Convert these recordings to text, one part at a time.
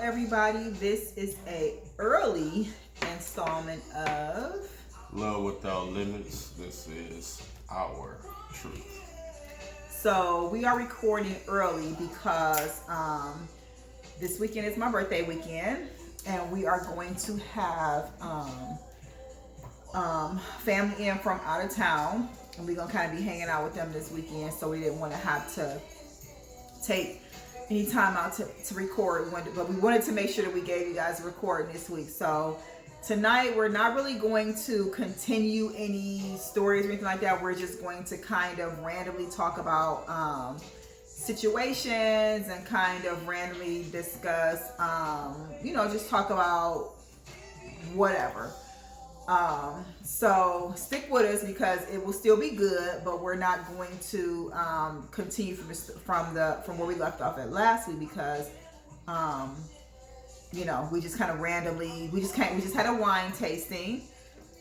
everybody. This is a early installment of Love Without Limits. This is our truth. So we are recording early because this weekend is my birthday weekend, and we are going to have family in from out of town, and we're gonna kind of be hanging out with them this weekend. So we didn't want to have to take any time out to record, but we wanted to make sure that we gave you guys a recording this week. So tonight we're not really going to continue any stories or anything like that. We're just going to kind of randomly talk about situations and kind of randomly discuss, just talk about whatever. So stick with us because it will still be good, but we're not going to continue from where we left off at last week because we just kind of randomly we just had a wine tasting.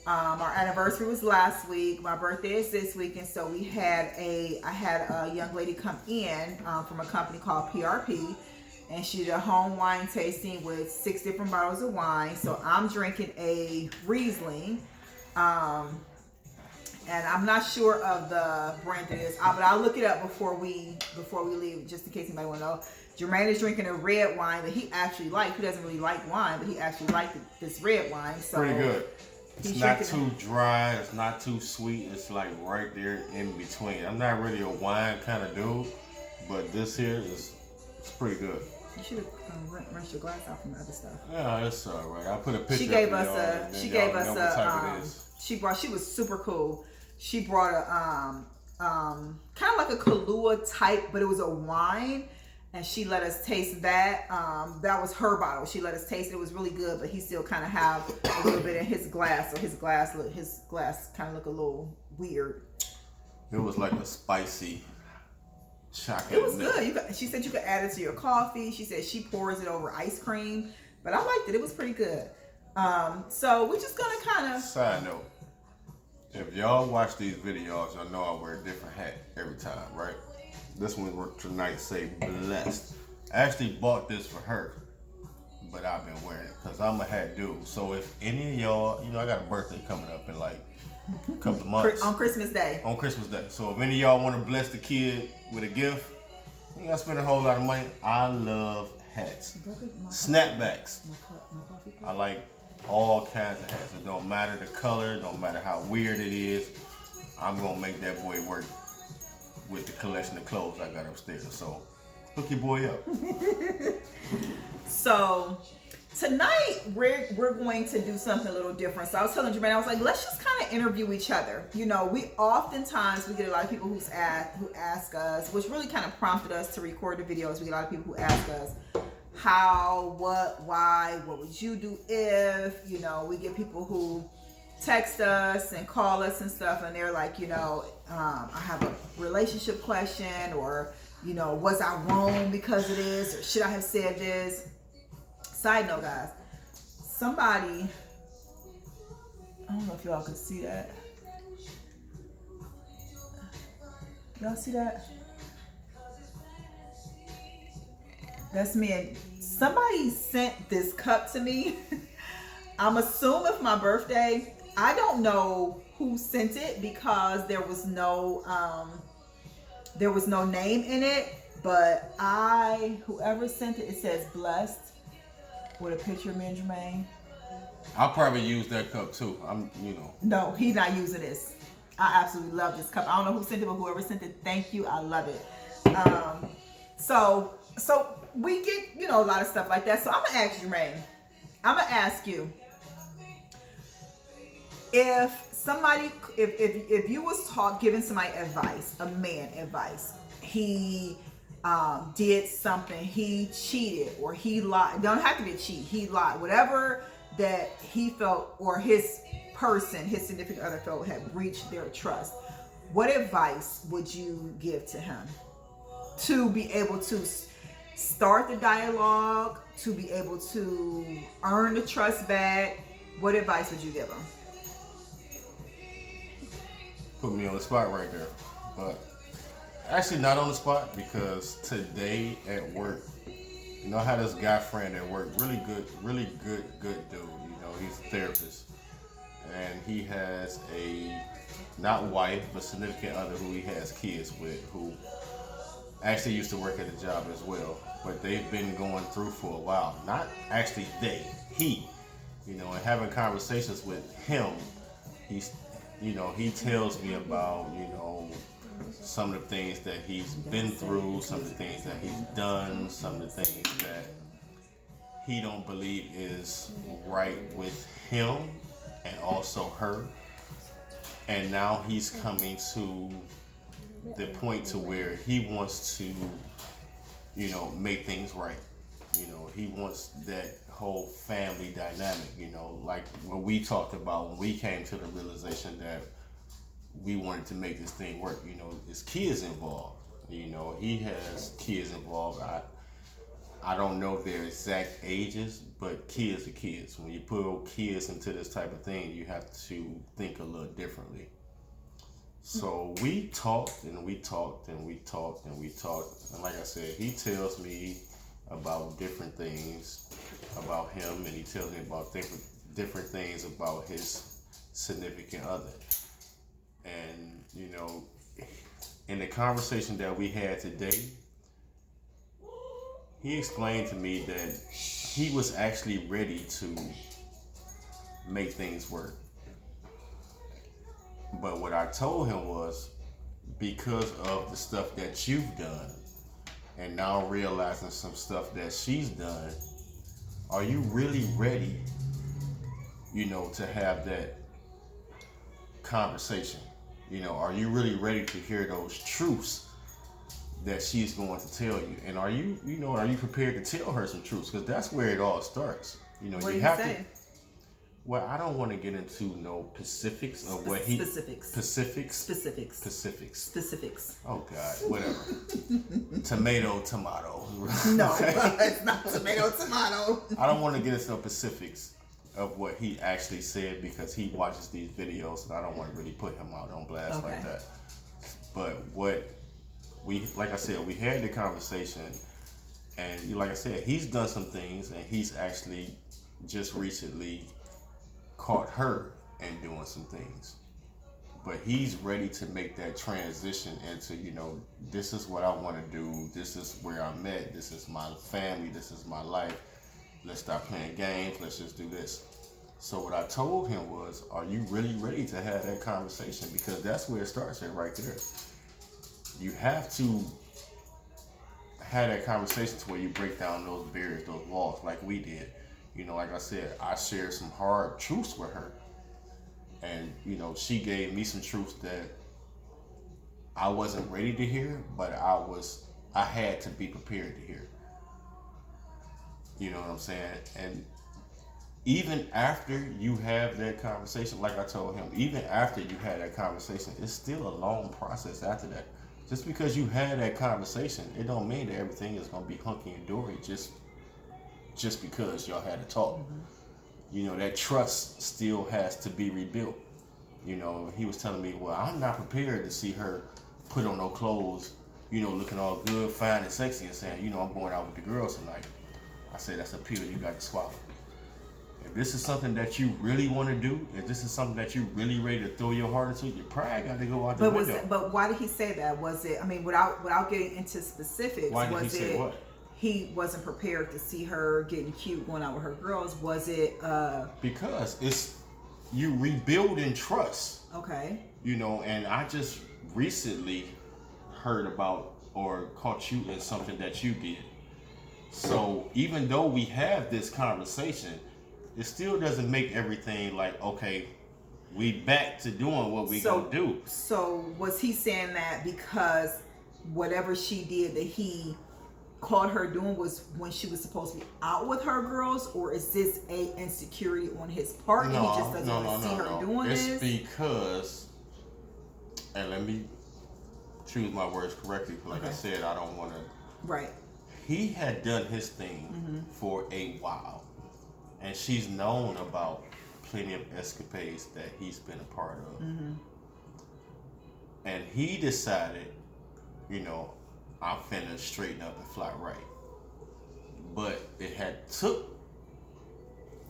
Our anniversary was last week. My birthday is this week, and so I had a young lady come in from a company called PRP, and she did a home wine tasting with 6 different bottles of wine. So I'm drinking a Riesling, and I'm not sure of the brand it is, but I'll look it up before we leave, just in case anybody want to know. Jermaine is drinking a red wine that he actually liked. He doesn't really like wine, but he actually liked this red wine. So pretty good. It's not too dry. It's not too sweet. It's like right there in between. I'm not really a wine kind of dude, but this here it's pretty good. You should have rinsed your glass out from the other stuff. Yeah, it's all right. I put a picture. She was super cool. She brought a kind of like a Kahlua type, but it was a wine. And she let us taste that. That was her bottle. She let us taste it. It was really good, but he still kind of have a little bit in his glass. So his glass kind of look a little weird. It was like a spicy chocolate. It was good. She said you could add it to your coffee. She said she pours it over ice cream, but I liked it. It was pretty good. So we're just gonna kind of. Side note: if y'all watch these videos, y'all know I wear a different hat every time, right? This one tonight say blessed. I actually bought this for her, but I've been wearing it because I'm a hat dude. So if any of y'all, I got a birthday coming up in like a couple of months. On Christmas Day. On Christmas Day. So if any of y'all want to bless the kid with a gift, you gotta spend a whole lot of money. I love hats. Snapbacks. I like all kinds of hats. It don't matter the color, don't matter how weird it is. I'm gonna make that boy work with the collection of clothes I got upstairs. So hook your boy up. So tonight we're going to do something a little different. So I was telling Jermaine, I was like, let's just kind of interview each other. We oftentimes get a lot of people who ask us, which really kind of prompted us to record the videos. We get a lot of people who ask us how, what, why, what would you do if, we get people who text us and call us and stuff, and they're like, I have a relationship question, or was I wrong because of this, or should I have said this? Side note, guys, somebody, I don't know if y'all could see that. Y'all see that? That's me. And somebody sent this cup to me. I'm assuming for my birthday. I don't know who sent it because there was no name in it, but whoever sent it, it says blessed with a picture of me and Jermaine. I'll probably use that cup too. No, he's not using this. I absolutely love this cup. I don't know who sent it, but whoever sent it, thank you. I love it. So we get, a lot of stuff like that. So I'm gonna ask Jermaine. I'm gonna ask you. If you was giving somebody advice, a man advice, he did something, he cheated or he lied. Don't have to be a cheat. He lied. Whatever that he felt or his significant other felt had breached their trust. What advice would you give to him to be able to start the dialogue, to be able to earn the trust back? What advice would you give him? Put me on the spot right there, but actually not on the spot because today at work You know, I had this guy friend at work, really good dude. You know, he's a therapist, and he has a not wife but significant other who he has kids with, who actually used to work at the job as well. But they've been going through for a while. Not actually they, he. You know, and having conversations with him, he's, you know, he tells me about, you know, some of the things that he's been through, some of the things that he's done, some of the things that he don't believe is right with him and also her. And now he's coming to the point to where he wants to, you know, make things right. You know, he wants that whole family dynamic, you know, like what we talked about when we came to the realization that we wanted to make this thing work. You know, there's kids involved. You know, he has kids involved. I don't know their exact ages, but kids are kids. When you put kids into this type of thing, you have to think a little differently. So we talked and we talked and we talked and we talked. And like I said, he tells me about different things about him, and he tells me about different things about his significant other. And, you know, in the conversation that we had today, he explained to me that he was actually ready to make things work. But what I told him was, because of the stuff that you've done, and now realizing some stuff that she's done, are you really ready, you know, to have that conversation? You know, are you really ready to hear those truths that she's going to tell you? And are you, you know, are you prepared to tell her some truths? Because that's where it all starts. You know, What you did have he say? to. Well, I don't want to get into no specifics of what he specifics. Oh God, whatever. Tomato. No, it's not tomato. I don't want to get into no specifics of what he actually said, because he watches these videos, and I don't want to really put him out on blast like that. But what we, like I said, we had the conversation, and like I said, he's done some things, and he's actually just recently caught her and doing some things. But he's ready to make that transition into, you know, this is what I want to do. This is where I'm at. This is my family. This is my life. Let's stop playing games. Let's just do this. So what I told him was, are you really ready to have that conversation? Because that's where it starts at right there. You have to have that conversation to where you break down those barriers, those walls, like we did. You know, like I said, I shared some hard truths with her. And, you know, she gave me some truths that I wasn't ready to hear, but I had to be prepared to hear. You know what I'm saying? And even after you have that conversation, like I told him, even after you had that conversation, it's still a long process after that. Just because you had that conversation, it don't mean that everything is going to be hunky and dory just because y'all had a talk. You know, that trust still has to be rebuilt. You know, he was telling me, well, I'm not prepared to see her put on no clothes, you know, looking all good, fine, and sexy, and saying, you know, I'm going out with the girls tonight. I said, that's a pill you got to swallow. If this is something that you really want to do, if this is something that you really ready to throw your heart into, your pride got to go out the window. But why did he say that? Was it, I mean, without getting into specifics, why did he say what? He wasn't prepared to see her getting cute, going out with her girls. Was it because it's you rebuilding trust. Okay. You know, and I just recently heard about or caught you in something that you did. So even though we have this conversation, it still doesn't make everything like, okay, we back to doing what we gonna do. So was he saying that because whatever she did that he caught her doing was when she was supposed to be out with her girls, or is this a insecurity on his part and he just doesn't want to see her doing this? It's because, and let me choose my words correctly, like I said, I don't want to. Right. He had done his thing for a while, and she's known about plenty of escapades that he's been a part of. And he decided, you know, I'm finna straighten up and fly right. it had took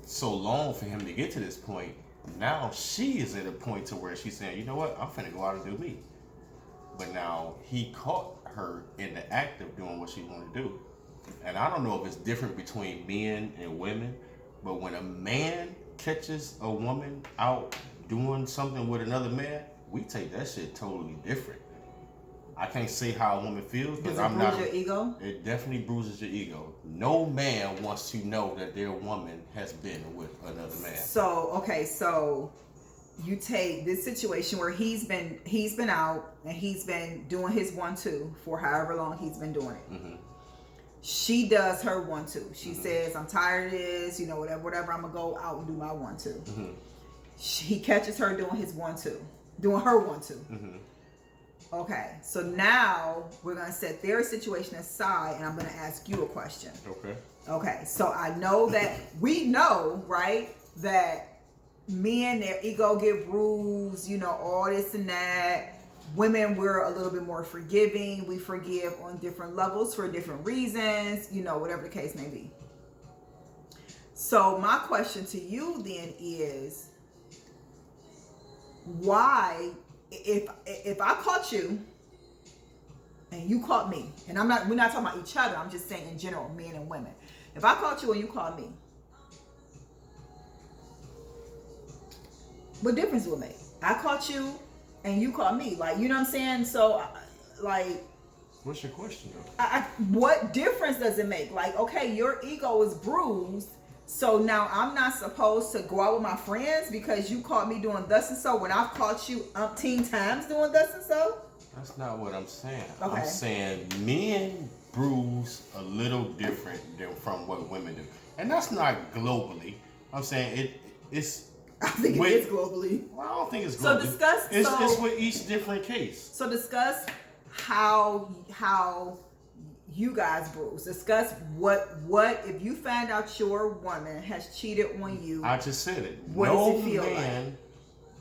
so long for him to get to this point, now she is at a point to where she's saying, you know what, I'm finna go out and do me. But now he caught her in the act of doing what she wanted to do. And I don't know if it's different between men and women, but when a man catches a woman out doing something with another man, we take that shit totally different. I can't say how a woman feels, but I'm not. Does it bruise your ego? It definitely bruises your ego. No man wants to know that their woman has been with another man. So you take this situation where he's been out and he's been doing his 1-2 for however long he's been doing it. Mm-hmm. She does her 1-2. She says, I'm tired of this, whatever, I'm gonna go out and do my 1-2. Mm-hmm. He catches her doing his 1-2, doing her 1-2. Mm-hmm. Okay, so now we're gonna set their situation aside, and I'm gonna ask you a question. Okay, so I know that we know, right, that men, their ego get bruised, all this and that. Women, we're a little bit more forgiving. We forgive on different levels for different reasons, whatever the case may be. So my question to you then is, why, if I caught you and you caught me, and we're not talking about each other, I'm just saying in general, men and women. If I caught you and you caught me, what difference will it make? I caught you and you caught me. Like, you know what I'm saying? So, like... What's your question, though? What difference does it make? Like, okay, your ego is bruised, so now I'm not supposed to go out with my friends because you caught me doing thus and so when I've caught you umpteen times doing thus and so? That's not what I'm saying. Okay. I'm saying men bruise a little different than from what women do. And that's not globally. I'm saying it's... I think it is globally. Well, I don't think it's globally. So discuss... It's with each different case. So discuss how you guys bruise. Discuss what if you find out your woman has cheated on you. I just said it. What does it feel like?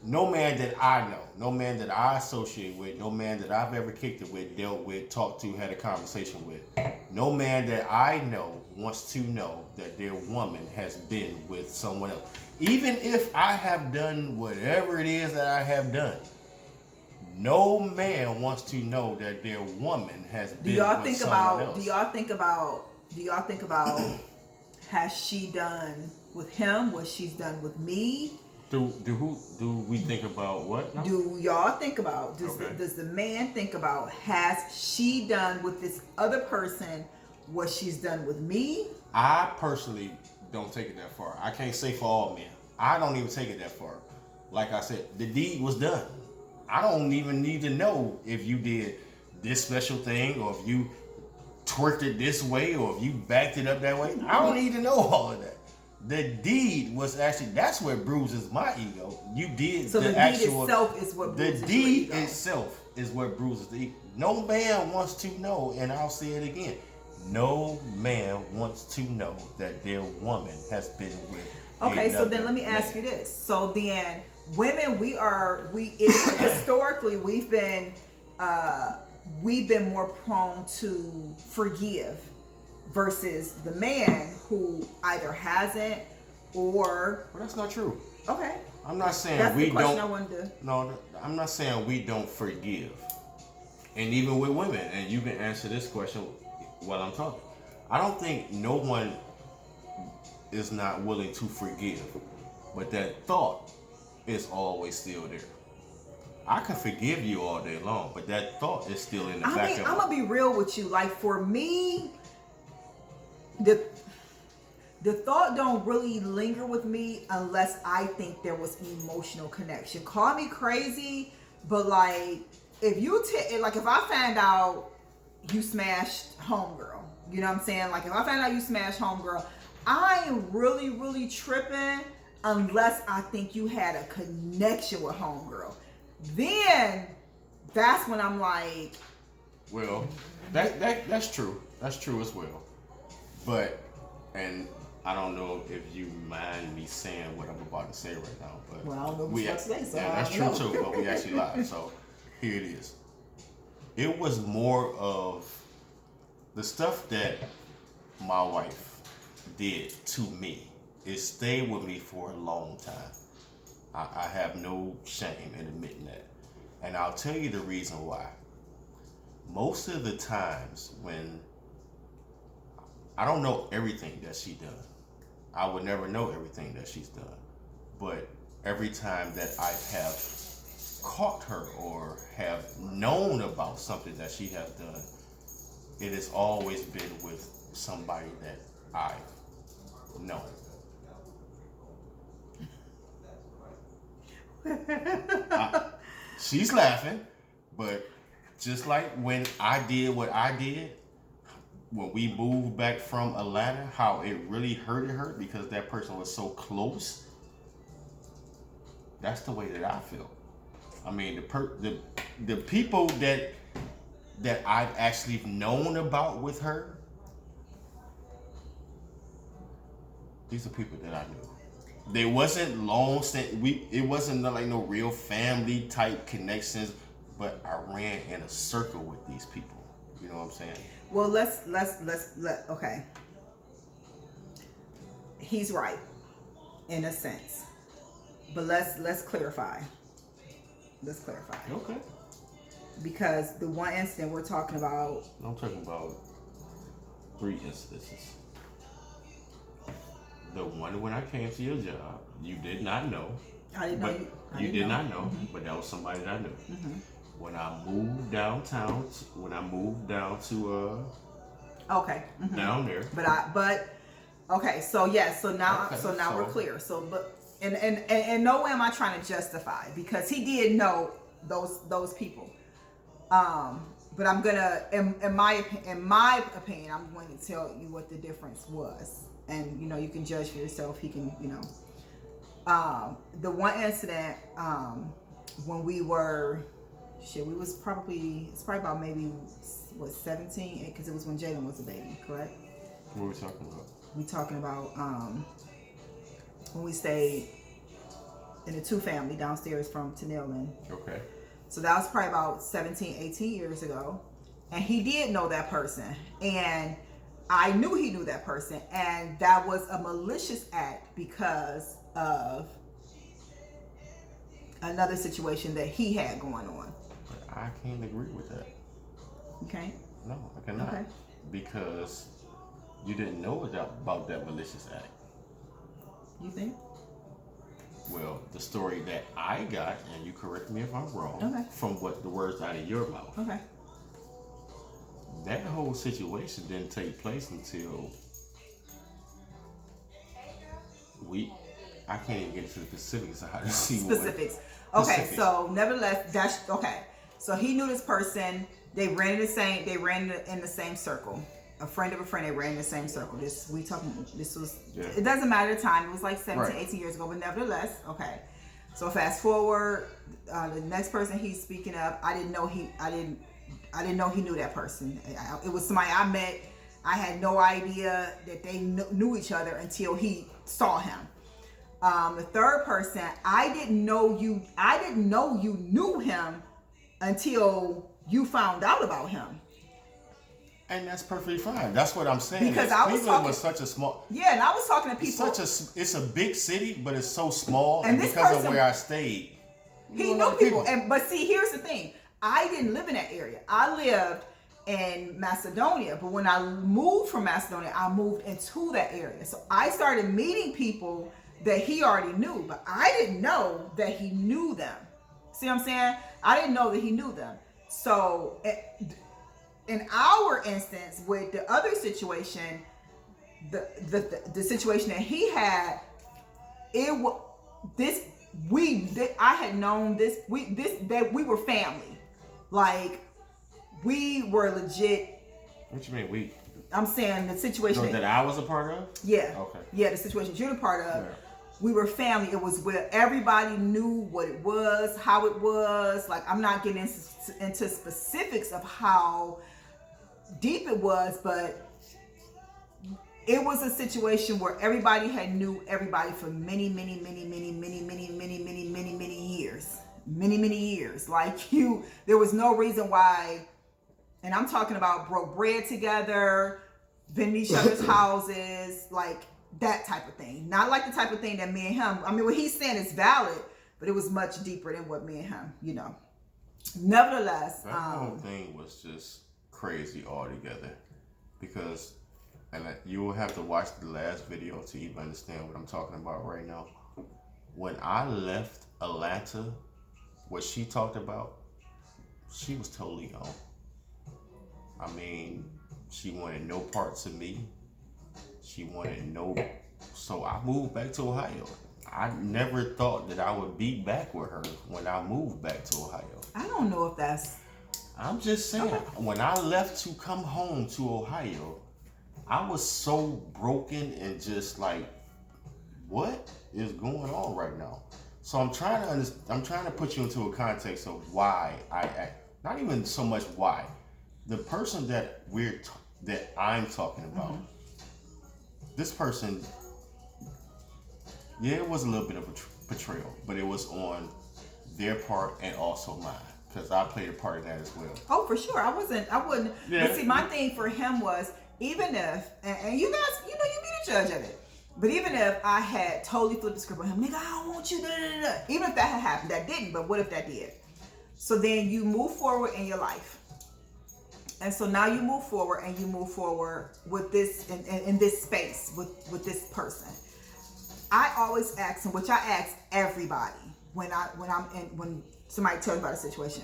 No man that I know, no man that I associate with, no man that I've ever kicked it with, dealt with, talked to, had a conversation with, no man that I know wants to know that their woman has been with someone else. Even if I have done whatever it is that I have done, no man wants to know that their woman has been with someone else. Do y'all think about has she done with him what she's done with me? Do we think about what? No? Do y'all think about, does the man think about, has she done with this other person what she's done with me? I personally don't take it that far. I can't say for all men. I don't even take it that far. Like I said, the deed was done. I don't even need to know if you did this special thing or if you twerked it this way or if you backed it up that way. I don't need to know all of that. The deed was actually, that's what bruises my ego. You did so the actual... deed itself is what bruises the deed your ego. itself is what bruises the ego. No man wants to know, and I'll say it again, no man wants to know that their woman has been with so then let me ask you this. So then, women, historically we've been more prone to forgive versus the man who either hasn't or... Well, that's not true. Okay. I'm not saying that's we the question don't... I wanted to... No, I'm not saying we don't forgive. And even with women, and you can answer this question while I'm talking. I don't think no one is not willing to forgive, but that thought is always still there. I can forgive you all day long, but that thought is still in the back of me. I'm gonna be real with you. Like, for me, the thought don't really linger with me unless I think there was emotional connection. Call me crazy, but like, if I find out you smashed homegirl, you know what I'm saying? Like, if I find out you smashed homegirl, I am really, really tripping unless I think you had a connection with homegirl. Then that's when I'm like... Well, that's true. That's true as well. But, and I don't know if you mind me saying what I'm about to say right now, but... Well, I don't know what you're about to say, so yeah, that's true too, but we actually live, so here it is. It was more of the stuff that my wife did to me, it stayed with me for a long time. I have no shame in admitting that. And I'll tell you the reason why. Most of the times when I don't know everything that she does, I would never know everything that she's done. But every time that I have caught her or have known about something that she has done, it has always been with somebody that I've known. She's laughing, but just like when I did what I did, when we moved back from Atlanta, how it really hurted her because that person was so close. That's the way that I feel. I mean, the people that I've actually known about with her, these are people that I knew. They wasn't long. It wasn't like no real family type connections, but I ran in a circle with these people. You know what I'm saying? Well, let's okay. He's right, in a sense, but let's clarify. Let's clarify. Okay. Because the one incident we're talking about, I'm talking about 3 instances. The one when I came to your job, you did not know. I didn't know you. You did not know, but that was somebody that I knew. Mm-hmm. When I moved downtown, Okay. Mm-hmm. down there. Okay. So yes. So now Okay, we're clear. So but and no way am I trying to justify, because he did know those people. But I'm gonna, in my opinion, I'm going to tell you what the difference was, and you can judge for yourself. He can, the one incident, when we were, it's probably about maybe 17, because it was when Jalen was a baby, correct? What are we talking about? We talking about when we stayed in the 2-family downstairs from Tennille. Okay. So that was probably about 17, 18 years ago. And he did know that person. And I knew he knew that person. And that was a malicious act because of another situation that he had going on. But I can't agree with that. Okay? No, I cannot. Okay. Because you didn't know about that malicious act. You think? Well, the story that I got, and you correct me if I'm wrong, okay, from what the words out of your mouth. Okay. That whole situation didn't take place until I can't even get into the specifics of how to see specifics. Okay, so nevertheless, that's okay. So he knew this person. They ran in the same circle. A friend of a friend, they ran in the same circle. This was, it doesn't matter the time. It was like 17, 18 years ago, but nevertheless, okay. So fast forward, the next person he's speaking of, I didn't know he knew that person. It was somebody I met. I had no idea that they knew each other until he saw him. The third person, I didn't know you knew him until you found out about him. And that's perfectly fine. That's what I'm saying. Because Cleveland was such a small. Yeah, and I was talking to people. It's a big city, but it's so small. And because of where I stayed, he knew people. But see, here's the thing. I didn't live in that area. I lived in Macedonia, but when I moved from Macedonia, I moved into that area. So I started meeting people that he already knew, but I didn't know that he knew them. See what I'm saying? I didn't know that he knew them. So in our instance, with the other situation, the situation that he had, I had known that we were family, like we were legit. What you mean we? I'm saying the situation that I was a part of. Yeah. Okay. Yeah, the situation you're a part of. Yeah. We were family. It was where everybody knew what it was, how it was. Like, I'm not getting into specifics of how deep it was, but it was a situation where everybody had knew everybody for many years. Like, there was no reason why, and I'm talking about broke bread together, been in each other's houses, like that type of thing. Not like the type of thing that me and him, I mean, what he's saying is valid, but it was much deeper than what me and him, you know. Nevertheless, that whole thing was just crazy altogether, because, and you will have to watch the last video to even understand what I'm talking about right now. When I left Atlanta, what she talked about, she was totally gone. I mean, she wanted no parts of me. She wanted no, so I moved back to Ohio. I never thought that I would be back with her when I moved back to Ohio. I don't know if that's... I'm just saying, when I left to come home to Ohio, I was so broken and just like, what is going on right now? So I'm trying to put you into a context of why I act. Not even so much why. The person that I'm talking about, this person, yeah, it was a little bit of a betrayal, but it was on their part and also mine, because I played a part in that as well. Oh, for sure. I wouldn't. Yeah. But see, my thing for him was, even if, and you guys, you know, you be the judge of it. But even if I had totally flipped the script on him, nigga, I don't want you, da, da, da. Even if that had happened, that didn't, but what if that did? So then you move forward in your life. And so now you move forward and you move forward with this, in this space, with this person. I always ask him, which I ask everybody when somebody tells me about a situation,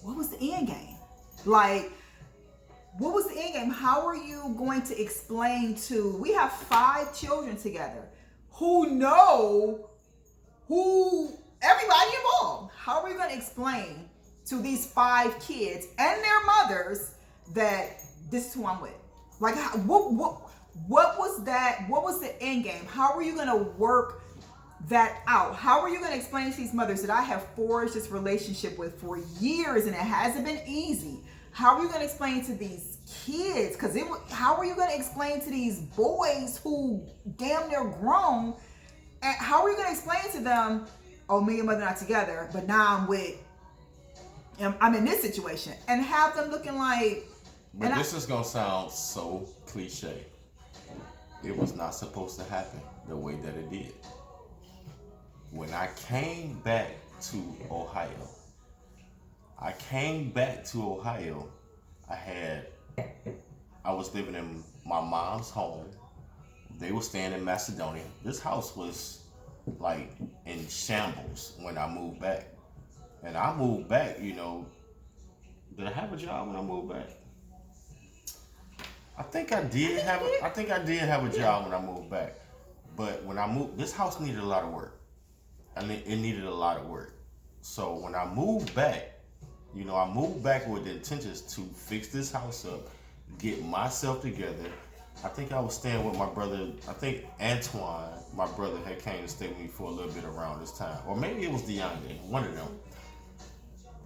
what was the end game? Like, what was the end game? How are you going to explain to, we have 5 children together who know everybody involved. How are we going to explain to these 5 kids and their mothers that this is who I'm with? Like, what was that? What was the end game? How are you going to work that out? How are you going to explain to these mothers that I have forged this relationship with for years and it hasn't been easy? How are you going to explain to these kids? Because how are you going to explain to these boys who damn near grown? And how are you going to explain to them, oh, me and mother not together, but now I'm in this situation, and have them looking like... But this is going to sound so cliche. It was not supposed to happen the way that it did. When I came back to Ohio, I was living in my mom's home. They were staying in Macedonia. This house was like in shambles when I moved back. And I moved back, you know, did I have a job when I moved back? I think I did have a job when I moved back. But when I moved, this house needed a lot of work. I mean, it needed a lot of work. So when I moved back, you know, I moved back with the intentions to fix this house up, get myself together. I think I was staying with my brother. I think Antoine, my brother, had came to stay with me for a little bit around this time. Or maybe it was DeAndre, one of them.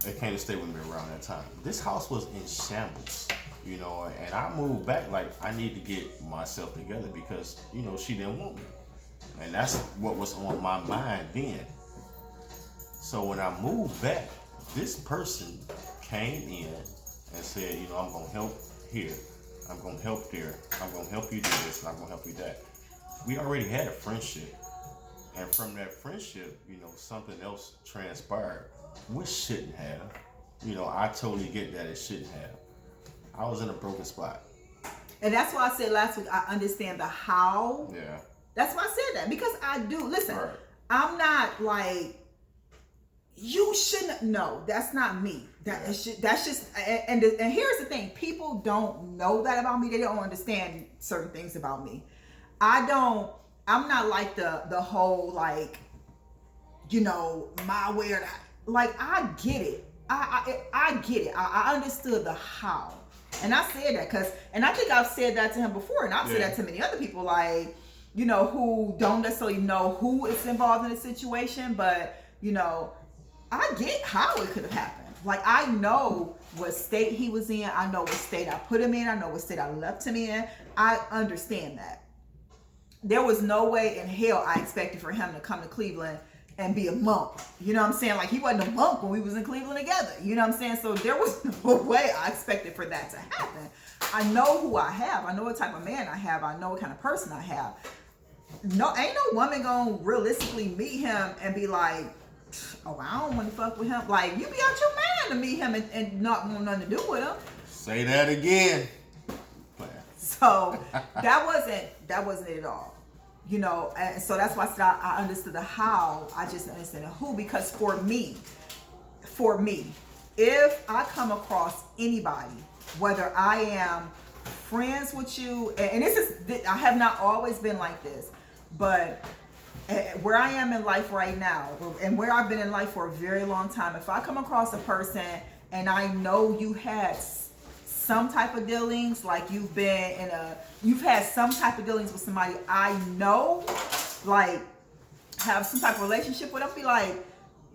They came to stay with me around that time. This house was in shambles, you know, and I moved back like I need to get myself together because, you know, she didn't want me. And that's what was on my mind then. So when I moved back, this person came in and said, you know, I'm going to help here. I'm going to help there. I'm going to help you do this and I'm going to help you that. We already had a friendship. And from that friendship, you know, something else transpired, which shouldn't have. You know, I totally get that it shouldn't have. I was in a broken spot. And that's why I said last week, I understand the how. Yeah. That's why I said that. Because I do. Listen, Right. I'm not like, you shouldn't. No, that's not me. That's just, and here's the thing. People don't know that about me. They don't understand certain things about me. I'm not like the whole, like, you know, my way or that. Like, I get it. I get it. I understood the how. And I said that and I think I've said that to him before, and I've said that to many other people, like, you know, who don't necessarily know who is involved in the situation, but, you know, I get how it could have happened. Like, I know what state he was in. I know what state I put him in. I know what state I left him in. I understand that. There was no way in hell I expected for him to come to Cleveland and be a monk. You know what I'm saying? Like, he wasn't a monk when we was in Cleveland together. You know what I'm saying? So there was no way I expected for that to happen. I know who I have. I know what type of man I have. I know what kind of person I have. No, ain't no woman gonna realistically meet him and be like, oh, I don't want to fuck with him. Like, you be out your mind to meet him and not want nothing to do with him. Say that again. So that wasn't it at all. You know, and so that's why I understood the how. I just understand the who, because for me, if I come across anybody, whether I am friends with you, and I have not always been like this, but where I am in life right now, and where I've been in life for a very long time, if I come across a person and I know you had some type of dealings, like you've had some type of dealings with somebody I know, like have some type of relationship with, I'll be like,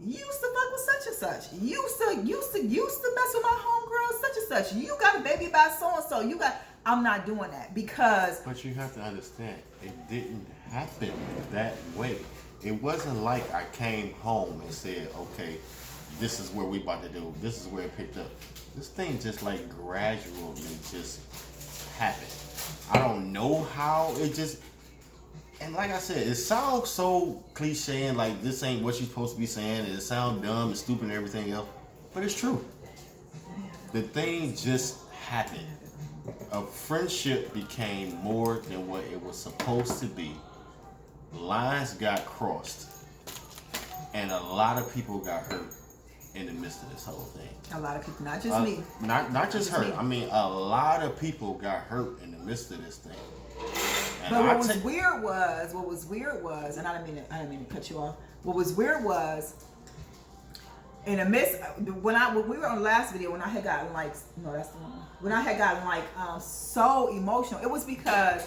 you used to fuck with such and such. You used to mess with my homegirl such and such. You got a baby by so and so. I'm not doing that because. But you have to understand, it didn't happen that way. It wasn't like I came home and said, okay, this is where we about to do. This is where it picked up. This thing just like gradually just happened. I don't know how it just. And like I said, it sounds so cliche and like this ain't what you're supposed to be saying. And it sounds dumb and stupid and everything else. But it's true. The thing just happened. A friendship became more than what it was supposed to be. Lines got crossed. And a lot of people got hurt in the midst of this whole thing. A lot of people, not just me. Not just hurt. I mean, a lot of people got hurt in the midst of this thing. And but what was weird was, and I didn't mean to cut you off. What was weird was, in the midst, when we were on the last video, when I had gotten like, no, that's the one. When I had gotten like so emotional, it was because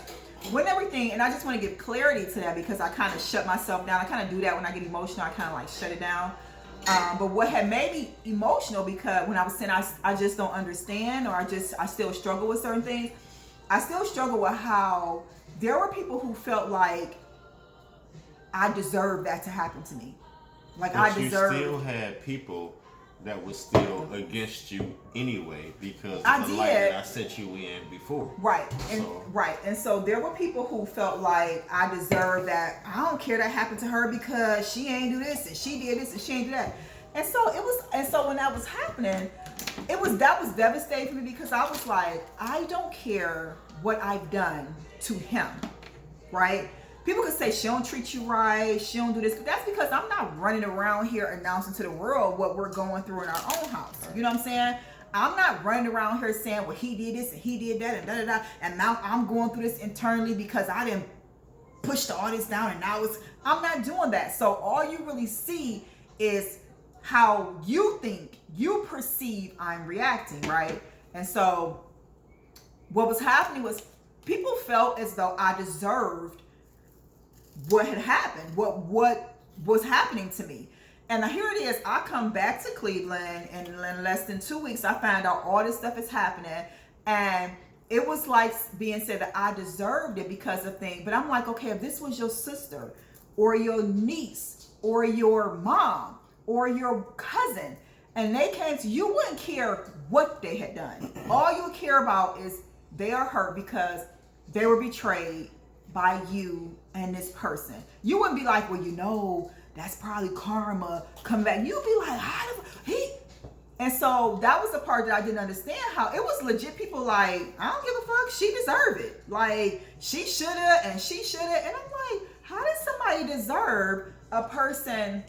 when everything, and I just want to give clarity to that because I kind of shut myself down. I kind of do that when I get emotional. I kind of like shut it down. But what had made me emotional, because when I was saying I just don't understand, or I still struggle with certain things. I still struggle with how there were people who felt like I deserved that to happen to me. Like, but I deserved. You still had people that was still against you anyway because of the light that I set you in before. Right. And so there were people who felt like I deserved that. I don't care that happened to her because she ain't do this and she did this and she ain't do that. And so when that was happening, that was devastating for me because I was like, I don't care what I've done to him, right? People could say she don't treat you right, she don't do this, but that's because I'm not running around here announcing to the world what we're going through in our own house. You know what I'm saying? I'm not running around here saying, well, he did this and he did that and da-da-da, and now I'm going through this internally because I didn't push all this down and now I'm not doing that. So all you really see is how you perceive I'm reacting, right? And so what was happening was people felt as though I deserved what had happened, what was happening to me. And here it is, I come back to Cleveland, and in less than 2 weeks, I find out all this stuff is happening. And it was like being said that I deserved it because of things. But I'm like, okay, if this was your sister or your niece or your mom or your cousin, and they came to you, wouldn't care what they had done. All you would care about is they are hurt because they were betrayed by you and this person. You wouldn't be like, well, you know, that's probably karma. Come back. You'd be like, and so that was the part that I didn't understand, how it was legit people like, I don't give a fuck, she deserved it. Like, she shoulda and she shoulda. And I'm like, how does somebody deserve a person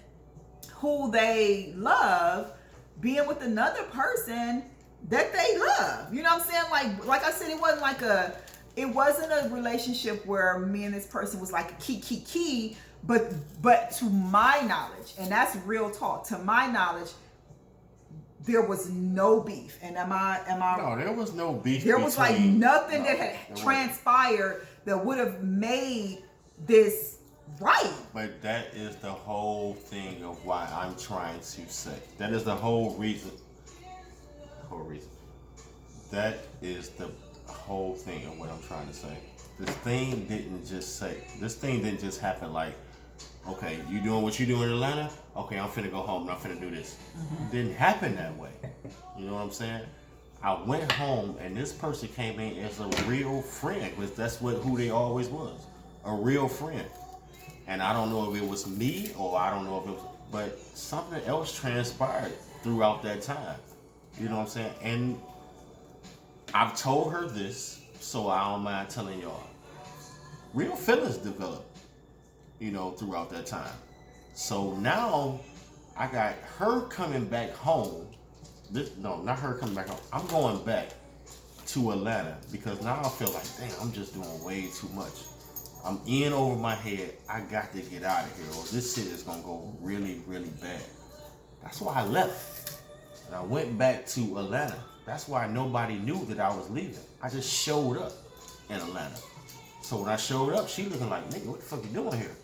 who they love being with another person that they love? You know what I'm saying? Like I said, it wasn't a relationship where me and this person was like a key, but to my knowledge, and that's real talk, to my knowledge, there was no beef. And am I No, there was no beef. There was like nothing that had transpired that would have made this right. But that is the whole thing of why I'm trying to say. That is the whole reason. That is the whole thing of what I'm trying to say. This thing didn't just happen like, okay, you doing what you do in Atlanta? Okay, I'm finna go home and I'm finna do this. It didn't happen that way. You know what I'm saying? I went home and this person came in as a real friend, because that's who they always was, a real friend. And I don't know if it was me or I don't know if it was, but something else transpired throughout that time. You know what I'm saying? And I've told her this, so I don't mind telling y'all. Real feelings developed, throughout that time. So now I got her coming back home. Not her coming back home. I'm going back to Atlanta because now I feel like, damn, I'm just doing way too much. I'm in over my head. I got to get out of here, or this shit is gonna go really, really bad. That's why I left. And I went back to Atlanta. That's why nobody knew that I was leaving. I just showed up in Atlanta. So when I showed up, she looking like, nigga, what the fuck you doing here?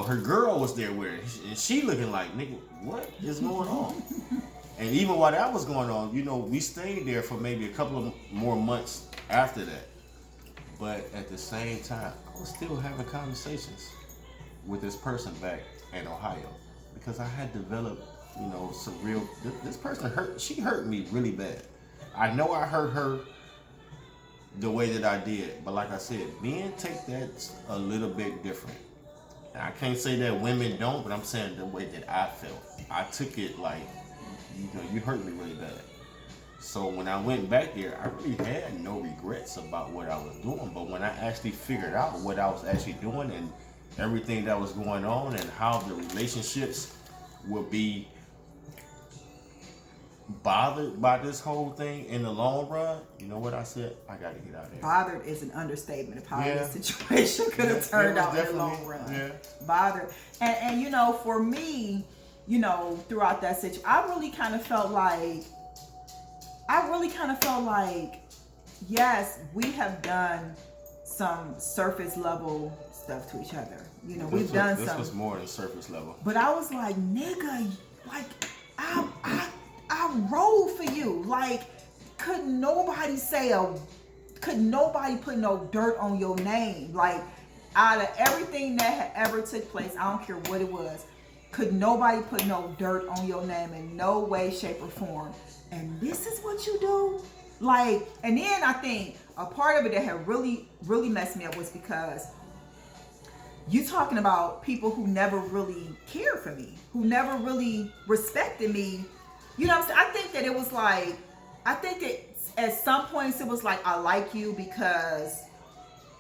Her girl was there with her, and she looking like, nigga, what is going on? And even while that was going on, we stayed there for maybe a couple of more months after that. But at the same time, I was still having conversations with this person back in Ohio because I had developed, some real. This person she hurt me really bad. I know I hurt her the way that I did, but like I said, men take that a little bit different. And I can't say that women don't, but I'm saying the way that I felt. I took it like, you hurt me really bad. So when I went back there, I really had no regrets about what I was doing. But when I actually figured out what I was actually doing and everything that was going on and how the relationships would be bothered by this whole thing in the long run, you know what I said? I got to get out of here. Bothered is an understatement of how this situation could have turned out in the long run. Yeah. Bothered. And for me, throughout that situation, I really kind of felt like, yes, we have done some surface level stuff to each other. We've done some. This was more than surface level. But I was like, nigga, like, I rolled for you. Like, could nobody put no dirt on your name? Like, out of everything that had ever took place, I don't care what it was, could nobody put no dirt on your name in no way, shape, or form? And this is what you do? Like, and then I think a part of it that had really, really messed me up was because you talking about people who never really cared for me, who never really respected me. You know what I'm saying? I think that it was like, at some points it was like, I like you because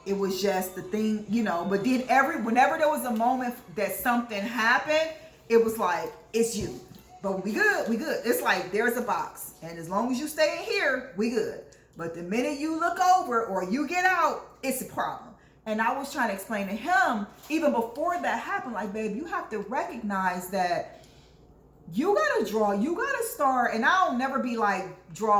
it was just the thing, but then whenever there was a moment that something happened, it was like, it's you. But we good. It's like, there's a box. And as long as you stay in here, we good. But the minute you look over or you get out, it's a problem. And I was trying to explain to him, even before that happened, like, babe, you have to recognize that you gotta start, and I'll never be like, draw